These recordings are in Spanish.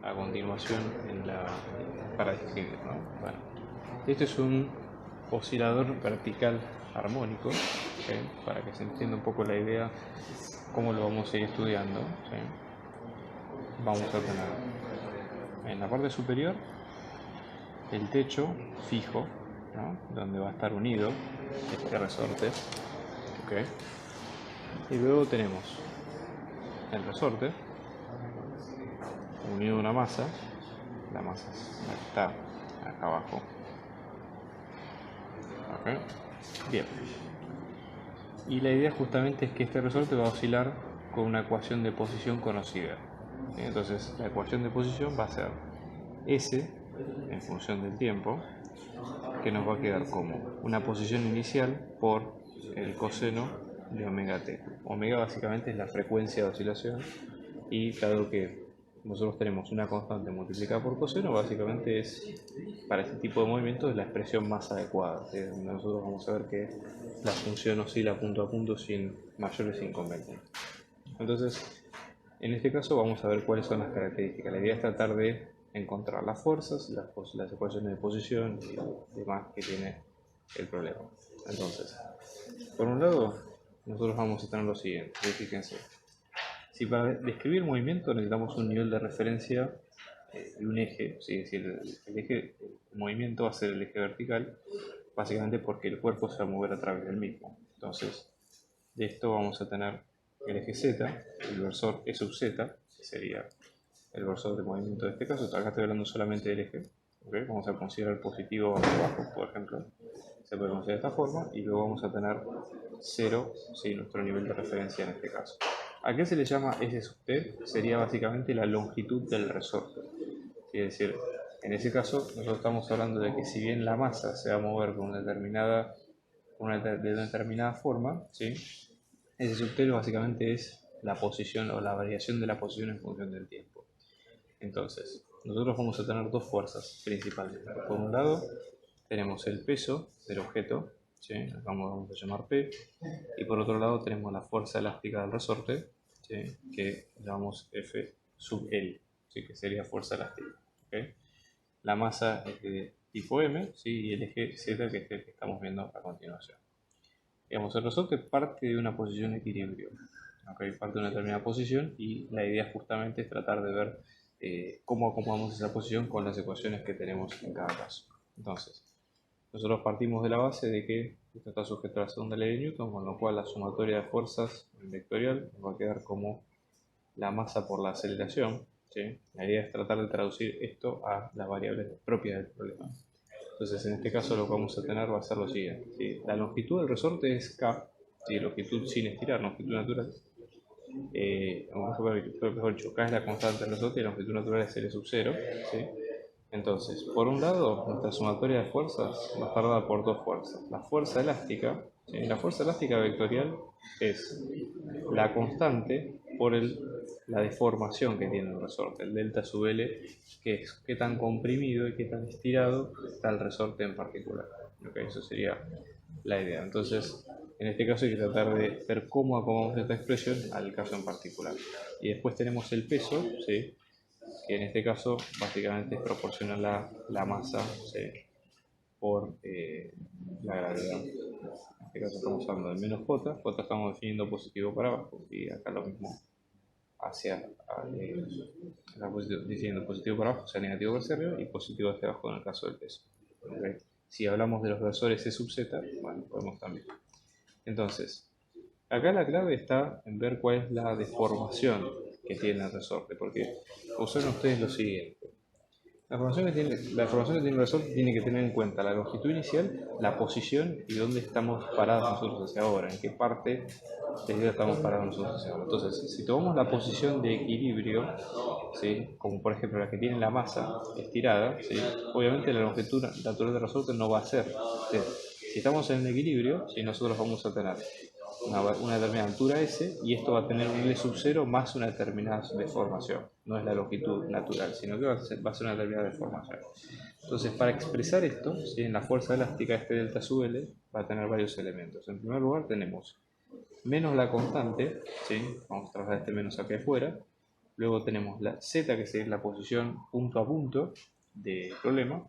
a continuación para describir, ¿no? Bueno, este es un oscilador vertical armónico, ¿sí? Para que se entienda un poco la idea, cómo lo vamos a ir estudiando, ¿sí? Vamos a tener en la parte superior el techo fijo, ¿no? Donde va a estar unido este resorte, ¿okay? Y luego tenemos el resorte unido a una masa. La masa está acá abajo, ¿okay? Bien, y la idea justamente es que este resorte va a oscilar con una ecuación de posición conocida. Entonces la ecuación de posición va a ser S en función del tiempo, que nos va a quedar como una posición inicial por el coseno de omega t. Omega básicamente es la frecuencia de oscilación, y dado que nosotros tenemos una constante multiplicada por coseno, básicamente es, para este tipo de movimientos, la expresión más adecuada, donde nosotros vamos a ver que la función oscila punto a punto sin mayores inconvenientes. Entonces, en este caso vamos a ver cuáles son las características. La idea es tratar de encontrar las fuerzas, las ecuaciones de posición y demás que tiene el problema. Entonces, por un lado, nosotros vamos a tener lo siguiente. Fíjense, si para describir el movimiento necesitamos un nivel de referencia y un eje, ¿sí? Es decir, el movimiento va a ser el eje vertical, básicamente porque el cuerpo se va a mover a través del mismo. Entonces, de esto vamos a tener el eje Z, el versor E sub Z, que sería el versor de movimiento de este caso. Acá estoy hablando solamente del eje, ¿okay? Vamos a considerar positivo abajo, por ejemplo. Se puede considerar de esta forma, y luego vamos a tener 0, ¿sí? Nuestro nivel de referencia en este caso. ¿A qué se le llama S sub T? Sería básicamente la longitud del resorte. Es decir, en ese caso nosotros estamos hablando de que si bien la masa se va a mover de una determinada forma, ¿sí? S sub T básicamente es la posición o la variación de la posición en función del tiempo. Entonces, nosotros vamos a tener dos fuerzas principalmente. Por un lado, tenemos el peso del objeto, ¿sí? Vamos a llamar P, y por otro lado tenemos la fuerza elástica del resorte, ¿sí? Que llamamos F sub L, ¿sí? Que sería fuerza elástica, ¿okay? La masa es de tipo M, ¿sí? Y el eje Z, que es el que estamos viendo a continuación. Digamos, el resorte parte de una posición de equilibrio, ¿okay? Parte de una determinada posición, y la idea justamente es tratar de ver cómo acomodamos esa posición con las ecuaciones que tenemos en cada caso. Entonces, nosotros partimos de la base de que esto está sujeto a la segunda ley de Newton, con lo cual la sumatoria de fuerzas vectorial nos va a quedar como la masa por la aceleración, ¿sí? La idea es tratar de traducir esto a las variables propias del problema. Entonces, en este caso lo que vamos a tener va a ser lo siguiente, ¿sí? La longitud del resorte es K, ¿sí? Longitud sin estirar, longitud natural. Mejor dicho, K es la constante del resorte y la longitud natural es L sub 0, ¿sí? Entonces, por un lado, nuestra sumatoria de fuerzas va a estar dada por dos fuerzas. La fuerza elástica, ¿sí? La fuerza elástica vectorial es la constante por la deformación que tiene el resorte, el delta sub L, que es qué tan comprimido y qué tan estirado está el resorte en particular. ¿Okay? Eso sería la idea. Entonces, en este caso hay que tratar de ver cómo acomodamos esta expresión al caso en particular. Y después tenemos el peso, ¿sí? Que en este caso básicamente es proporcional la masa, ¿sí? Por la gravedad. En este caso estamos hablando de menos J, J estamos definiendo positivo para abajo, y acá lo mismo diciendo positivo para abajo, o sea negativo hacia arriba, y positivo hacia abajo en el caso del peso. ¿Okay? Si hablamos de los versores E sub Z, bueno, podemos también. Entonces, acá la clave está en ver cuál es la deformación que tiene el resorte, porque observen ustedes lo siguiente. La formación que tiene el resorte tiene que tener en cuenta la longitud inicial, la posición y dónde estamos parados nosotros hacia ahora, en qué parte de la estamos parados nosotros hacia ahora. Entonces, si tomamos la posición de equilibrio, ¿sí? Como por ejemplo la que tiene la masa estirada, ¿sí? Obviamente la longitud natural del resorte no va a ser. ¿Sí? Si estamos en el equilibrio, ¿sí? Nosotros vamos a tener una determinada altura S, y esto va a tener un L sub 0 más una determinada deformación. No es la longitud natural, sino que va a ser una determinada deformación. Entonces, para expresar esto, ¿sí? En la fuerza elástica, este delta sub L va a tener varios elementos. En primer lugar tenemos menos la constante, ¿sí? Vamos a trabajar este menos aquí afuera, Luego tenemos la z, que es la posición punto a punto del problema,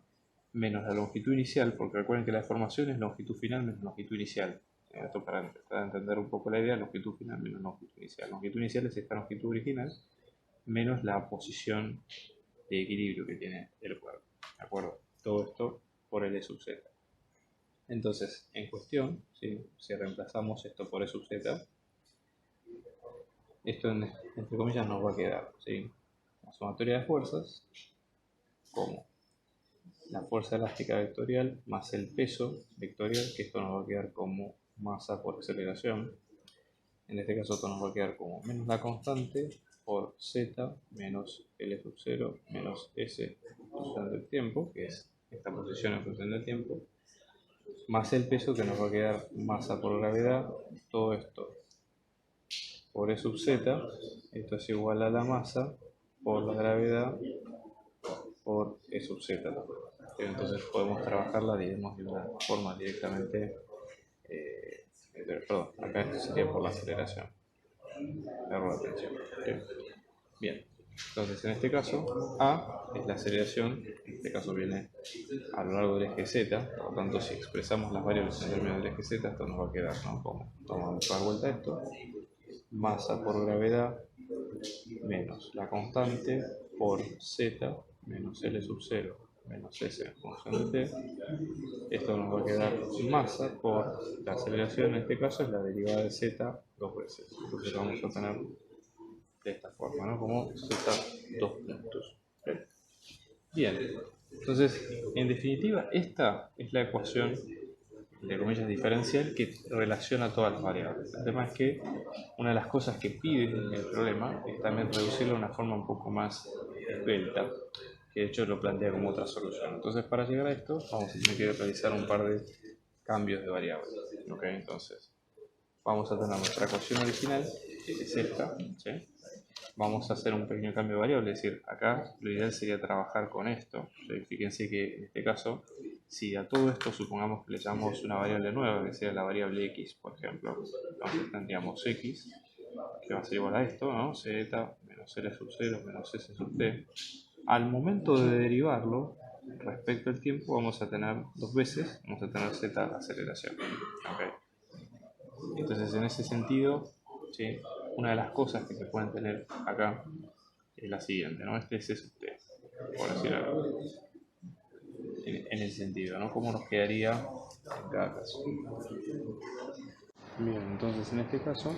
menos la longitud inicial, porque recuerden que la deformación es longitud final menos longitud inicial. Esto para entender un poco la idea, longitud final menos longitud inicial. Longitud inicial es esta longitud original menos la posición de equilibrio que tiene el cuerpo. ¿De acuerdo? Todo esto por L sub z. Entonces, en cuestión, ¿sí? Si reemplazamos esto por E sub z, esto entre comillas nos va a quedar, ¿sí? La sumatoria de fuerzas como la fuerza elástica vectorial más el peso vectorial, que esto nos va a quedar como masa por aceleración. En este caso esto nos va a quedar como menos la constante por z menos L sub 0 menos S en función del tiempo, que es esta posición en función del tiempo, más el peso, que nos va a quedar masa por gravedad, todo esto por E sub z, esto es igual a la masa por la gravedad por E sub z. Entonces podemos trabajarla, digamos, de una forma directamente, perdón, acá esto sería por la aceleración, error de tensión. Bien, entonces en este caso A es la aceleración, en este caso viene a lo largo del eje Z, por lo tanto si expresamos las variables en términos del eje Z, esto nos va a quedar, ¿no? Como vamos a dar vuelta a esto, masa por gravedad menos la constante por Z menos L sub 0 menos S en función de T. Esto nos va a quedar masa por la aceleración, en este caso es la derivada de Z dos veces. Entonces vamos a tener de esta forma, ¿no? Como Z dos puntos. Bien, entonces en definitiva esta es la ecuación de comillas diferencial que relaciona todas las variables. El tema es que una de las cosas que pide el problema es también reducirlo de una forma un poco más esbelta, que de hecho lo plantea como otra solución. Entonces para llegar a esto vamos a tener que realizar un par de cambios de variables. ¿Okay? Entonces vamos a tener nuestra ecuación original, que es esta, ¿sí? Vamos a hacer un pequeño cambio de variable, es decir, acá lo ideal sería trabajar con esto. Fíjense que en este caso, si a todo esto supongamos que le llamamos una variable nueva, que sea la variable x, por ejemplo, entonces tendríamos x, que va a ser igual a esto, ¿no? Z menos L sub 0 menos S sub t. Al momento de derivarlo, respecto al tiempo, vamos a tener dos veces, vamos a tener z aceleración. ¿Okay? Entonces, en ese sentido, ¿sí? Una de las cosas que se pueden tener acá es la siguiente, ¿no? Este es S t, por decir algo. En ese sentido, ¿no? ¿Cómo nos quedaría en cada caso? Bien, entonces en este caso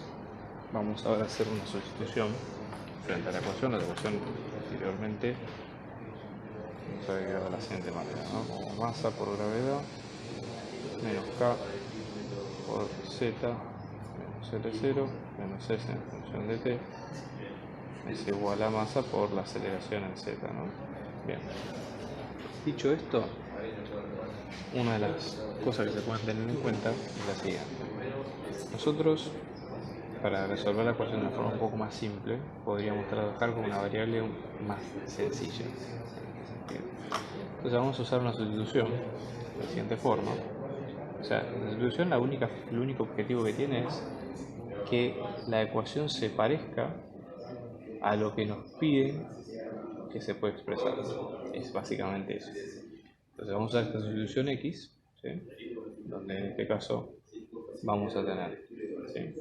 vamos ahora a hacer una sustitución frente a la ecuación. La ecuación anteriormente nos había quedado de la siguiente manera, ¿no? Como masa por gravedad menos K por Z menos L0 menos S en función de T es igual a masa por la aceleración en Z, ¿no? Bien. Dicho esto, una de las cosas que se pueden tener en cuenta es la siguiente. Nosotros, para resolver la ecuación de una forma un poco más simple, podríamos trabajar con una variable más sencilla. Entonces vamos a usar una sustitución de la siguiente forma. O sea, la sustitución el único objetivo que tiene es que la ecuación se parezca a lo que nos piden que se puede expresar. Es básicamente eso. Entonces vamos a usar esta sustitución x, ¿sí? Donde en este caso vamos a tener, ¿sí?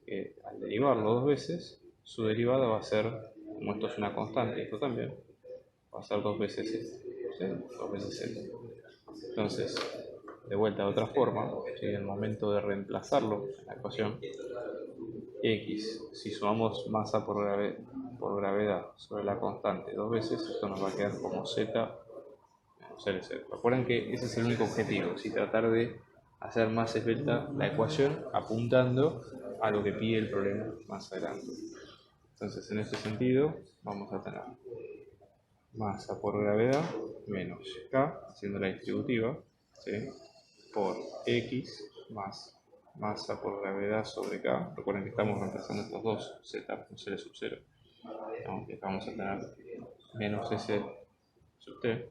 Que al derivarlo dos veces, su derivada va a ser, como esto es una constante, esto también, va a ser dos veces esto, ¿sí? Dos veces esto. Entonces, de vuelta de otra forma, ¿sí? En el momento de reemplazarlo en la ecuación, x, si sumamos masa por gravedad sobre la constante dos veces, esto nos va a quedar como z menos L0. Recuerden que ese es el único objetivo, si tratar de hacer más esbelta la ecuación apuntando a lo que pide el problema más adelante. Entonces, en este sentido, vamos a tener masa por gravedad menos K, haciendo la distributiva, ¿sí? Por x más masa por gravedad sobre K. Recuerden que estamos reemplazando estos dos, Z menos L sub 0. ¿No? Y acá vamos a tener menos S sub T.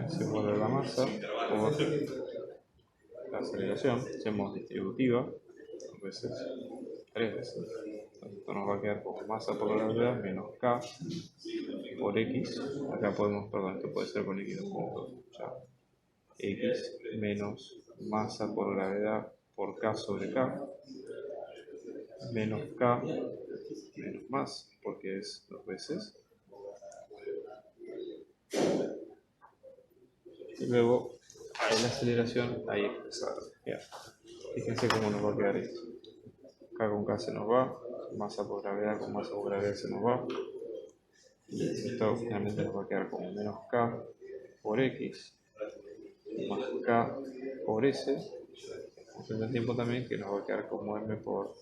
Se vuelve la masa por la aceleración, hacemos distributiva, 2 veces, 3 veces. Entonces esto nos va a quedar como masa por la gravedad menos K por X. Acá podemos, perdón, esto puede ser con X dos puntos. Ya. X menos masa por gravedad por K sobre K menos K menos más, porque es 2 veces. Y luego la aceleración ahí expresada. Fíjense cómo nos va a quedar esto. K con K se nos va, masa por gravedad con masa por gravedad se nos va. Y esto finalmente nos va a quedar como menos K por X más K por S, en función del tiempo también, que nos va a quedar como M por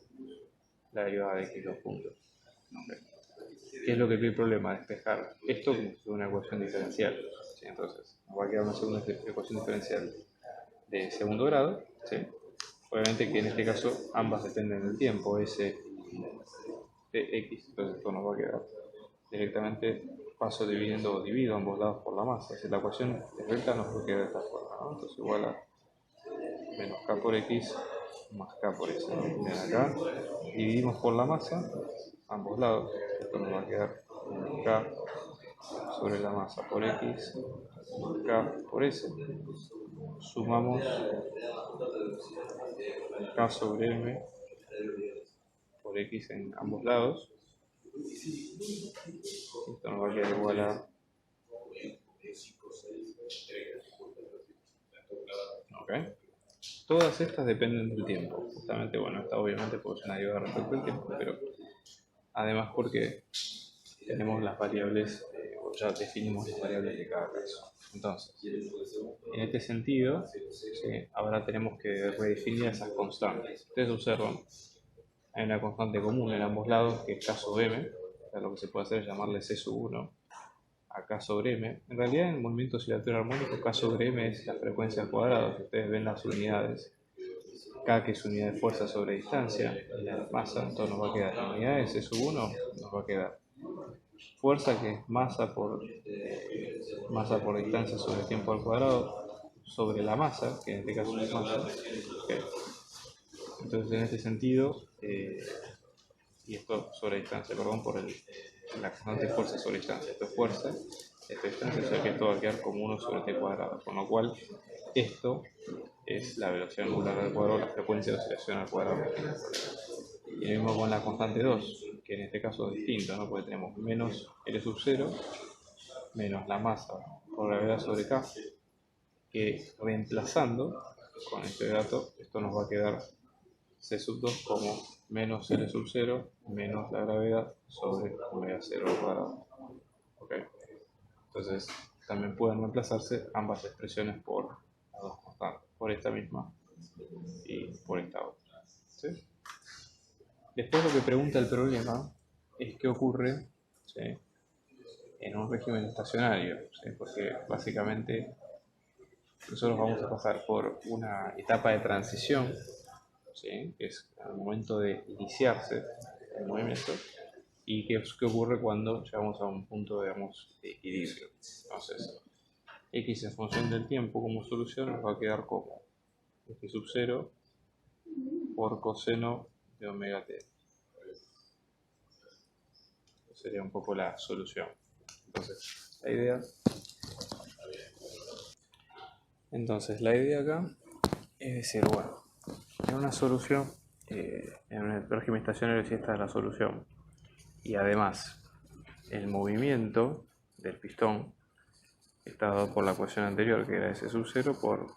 la derivada de X dos puntos. Okay. ¿Qué es lo que tiene el problema? Despejar esto como si fuera una ecuación diferencial. ¿Sí? Entonces, nos va a quedar una segunda ecuación diferencial de segundo grado. ¿Sí? Obviamente que en este caso ambas dependen del tiempo, S de X. Entonces esto nos va a quedar directamente, paso dividiendo o divido ambos lados por la masa. Si la ecuación es recta nos va a quedar de esta forma, ¿no? Entonces igual a menos K por X más K por S. Miren acá, dividimos por la masa, ambos lados. Esto nos va a quedar K sobre la masa por X más K por S. Sumamos K sobre M por X en ambos lados. Esto nos va a quedar igual a ¿okay? Todas estas dependen del tiempo. Justamente, bueno, esta obviamente puede ser una ayuda respecto al tiempo, pero además porque tenemos las variables, o ya definimos las variables de cada caso. Entonces, en este sentido, ¿sí? Ahora tenemos que redefinir esas constantes. Ustedes observan, hay una constante común en ambos lados que es K sobre M, o sea, lo que se puede hacer es llamarle C sub 1 a K sobre M. En realidad, en el movimiento oscilatorio armónico, K sobre M es la frecuencia al cuadrado. Si ustedes ven las unidades, K que es unidad de fuerza sobre distancia, y la masa, entonces nos va a quedar la unidad de C sub 1, nos va a quedar fuerza que es masa por distancia sobre tiempo al cuadrado, sobre la masa, que en este caso es masa. Okay. Entonces en este sentido, y esto sobre distancia, perdón, por la constante fuerza sobre distancia, esto es fuerza, esto es distancia, o sea que esto va a quedar como 1 sobre t cuadrado, con lo cual esto es la velocidad angular al cuadrado, la frecuencia de oscilación al cuadrado. Y lo mismo con la constante 2, que en este caso es distinto, ¿no? Porque tenemos menos L sub 0 menos la masa por gravedad sobre K, que reemplazando con este dato, esto nos va a quedar C sub 2 como menos L sub 0 menos la gravedad sobre omega 0 al cuadrado. ¿Okay? Entonces, también pueden reemplazarse ambas expresiones por las dos constantes, por esta misma y por esta otra. ¿Sí? Después lo que pregunta el problema es qué ocurre, ¿sí?, en un régimen estacionario, ¿sí? Porque básicamente nosotros vamos a pasar por una etapa de transición, ¿sí?, que es el momento de iniciarse el movimiento, y qué ocurre cuando llegamos a un punto, digamos, de equilibrio. Entonces, X en función del tiempo como solución nos va a quedar como X sub 0 por coseno de omega t. Sería un poco la solución. Entonces, la idea acá es decir, bueno, en una solución, en el régimen estacionario, si esta es la solución, y además el movimiento del pistón está dado por la ecuación anterior, que era S sub 0 por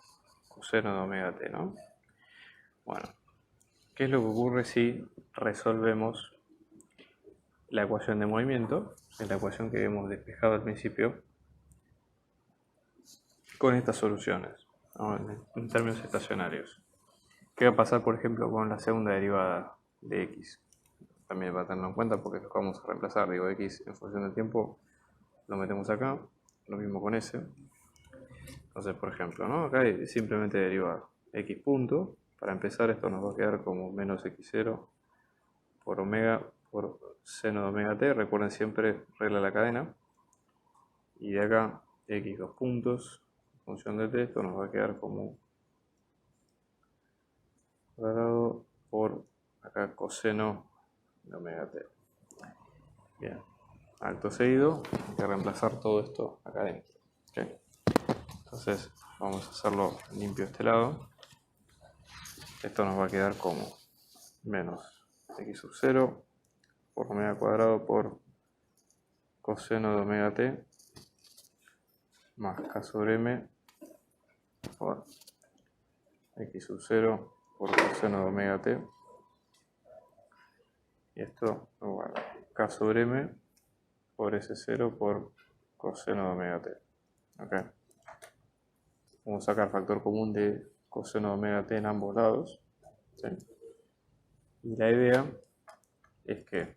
coseno de omega t, ¿no? Bueno, ¿qué es lo que ocurre si resolvemos la ecuación de movimiento, es la ecuación que hemos despejado al principio, con estas soluciones, ¿no?, en términos estacionarios? ¿Qué va a pasar, por ejemplo, con la segunda derivada de x? También va a tenerlo en cuenta porque lo vamos a reemplazar. Digo, x en función del tiempo lo metemos acá, lo mismo con s. Entonces, por ejemplo, ¿no?, acá hay simplemente derivar x punto. Para empezar, esto nos va a quedar como menos x0 por omega por seno de omega t. Recuerden siempre, regla de la cadena. Y de acá, x dos puntos, en función de t, esto nos va a quedar como cuadrado por acá coseno de omega t. Bien, acto seguido hay que reemplazar todo esto acá adentro. ¿Okay? Entonces vamos a hacerlo limpio este lado. Esto nos va a quedar como menos x sub 0 por omega cuadrado por coseno de omega t más k sobre m por x sub 0 por coseno de omega t. Y esto igual a k sobre m por S0 por coseno de omega t. ¿Okay? Vamos a sacar factor común de coseno de omega t en ambos lados. ¿Sí? Y la idea es que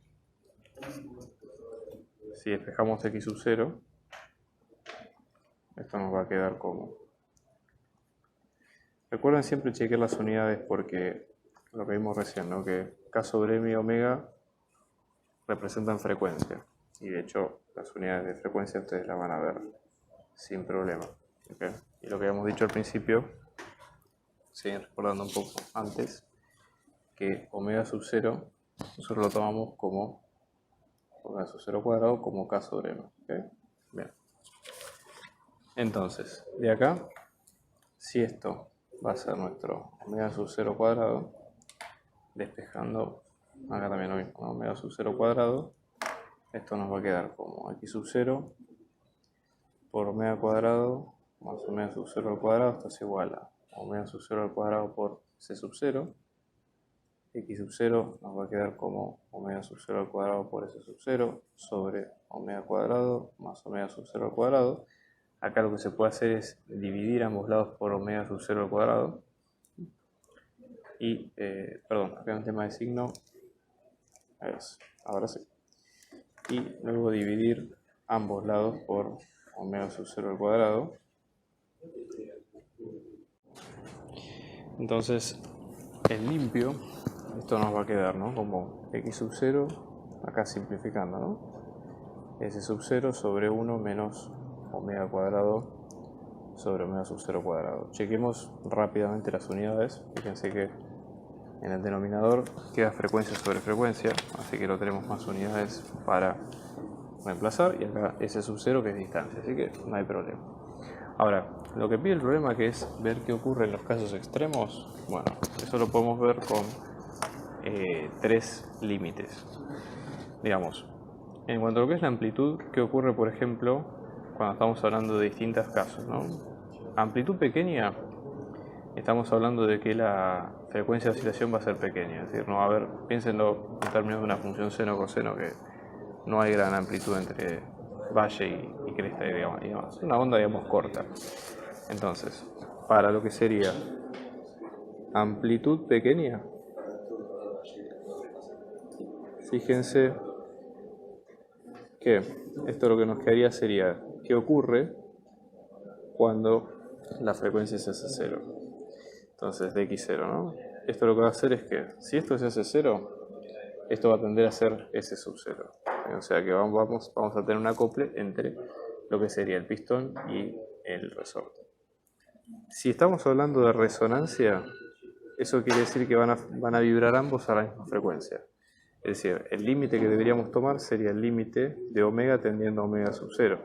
si despejamos x sub 0, esto nos va a quedar como... Recuerden siempre chequear las unidades porque lo que vimos recién, ¿no? Que k sobre m y omega representan frecuencia. Y de hecho, las unidades de frecuencia ustedes las van a ver sin problema. ¿Okay? Y lo que habíamos dicho al principio, siguen recordando un poco antes, que omega sub 0 nosotros lo tomamos como omega sub 0 cuadrado como k sobre m. ¿Okay? Bien. Entonces, de acá, si esto va a ser nuestro omega sub 0 cuadrado, despejando acá también lo mismo, ¿no? Omega sub 0 cuadrado, esto nos va a quedar como x sub 0 por omega cuadrado más omega sub 0 al cuadrado, esto es igual a omega sub 0 al cuadrado por c sub 0. X sub 0 nos va a quedar como omega sub 0 al cuadrado por s sub 0 sobre omega cuadrado más omega sub 0 al cuadrado. Acá lo que se puede hacer es dividir ambos lados por omega sub 0 al cuadrado. Y, perdón, acá hay un tema de signo. Ahora sí. Y luego dividir ambos lados por omega sub 0 al cuadrado. Entonces, en limpio, esto nos va a quedar, ¿no? Como x sub 0, acá simplificando, ¿no? S sub 0 sobre 1 menos omega cuadrado sobre omega sub 0 cuadrado. Chequemos rápidamente las unidades. Fíjense que en el denominador queda frecuencia sobre frecuencia, así que no tenemos más unidades para reemplazar. Y acá S sub 0 que es distancia, así que no hay problema. Ahora, lo que pide el problema, que es ver qué ocurre en los casos extremos, bueno, eso lo podemos ver con tres límites. Digamos, en cuanto a lo que es la amplitud, ¿qué ocurre, por ejemplo, cuando estamos hablando de distintos casos, ¿no? Amplitud pequeña, estamos hablando de que la frecuencia de oscilación va a ser pequeña, es decir, no va a haber, piénsenlo en términos de una función seno coseno, que no hay gran amplitud entre valle y cresta, digamos, es una onda, digamos, corta. Entonces, para lo que sería amplitud pequeña, fíjense que esto lo que nos quedaría sería qué ocurre cuando la frecuencia se hace 0. Entonces, de x0, ¿no? Esto lo que va a hacer es que, si esto se hace 0, esto va a tender a ser S sub 0. O sea que vamos a tener un acople entre lo que sería el pistón y el resorte. Si estamos hablando de resonancia, eso quiere decir que van a vibrar ambos a la misma frecuencia. Es decir, el límite que deberíamos tomar sería el límite de omega tendiendo a omega sub 0.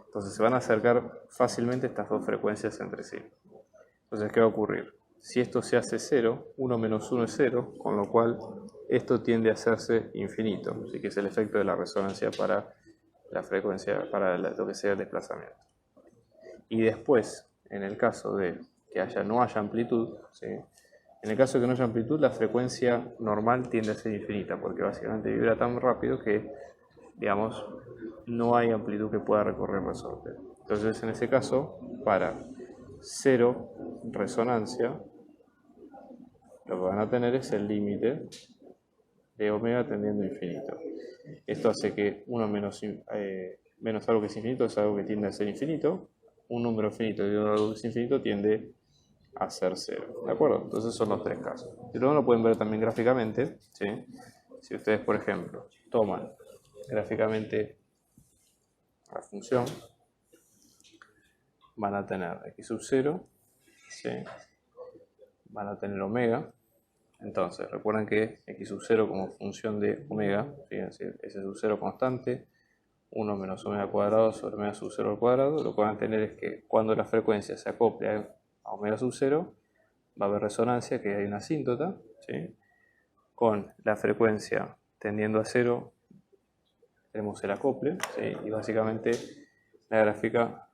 Entonces se van a acercar fácilmente estas dos frecuencias entre sí. Entonces, ¿qué va a ocurrir? Si esto se hace 0, 1 menos 1 es 0, con lo cual esto tiende a hacerse infinito. Así que es el efecto de la resonancia para la frecuencia, para lo que sea el desplazamiento. Y después, en el caso de que no haya amplitud, ¿sí? En el caso de que no haya amplitud, la frecuencia normal tiende a ser infinita, porque básicamente vibra tan rápido que, digamos, no hay amplitud que pueda recorrer el resorte. Entonces, en ese caso, para 0 resonancia, lo que van a tener es el límite de omega tendiendo a infinito. Esto hace que 1 menos algo que es infinito es algo que tiende a ser infinito. Un número finito y algo que es infinito tiende a ser 0. ¿De acuerdo? Entonces son los tres casos. Y luego lo pueden ver también gráficamente, ¿sí? Si ustedes, por ejemplo, toman gráficamente la función, van a tener x sub 0, ¿sí? Van a tener omega, Entonces, recuerden que x sub 0 como función de omega, ¿sí? Es decir, s sub 0 constante, 1 menos omega cuadrado sobre omega sub 0 al cuadrado. Lo que van a tener es que cuando la frecuencia se acople a omega sub 0, va a haber resonancia, que hay una asíntota, ¿sí? Con la frecuencia tendiendo a 0, tenemos el acople, ¿sí? Y básicamente la gráfica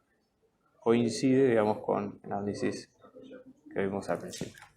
coincide, digamos, con el análisis que vimos al principio.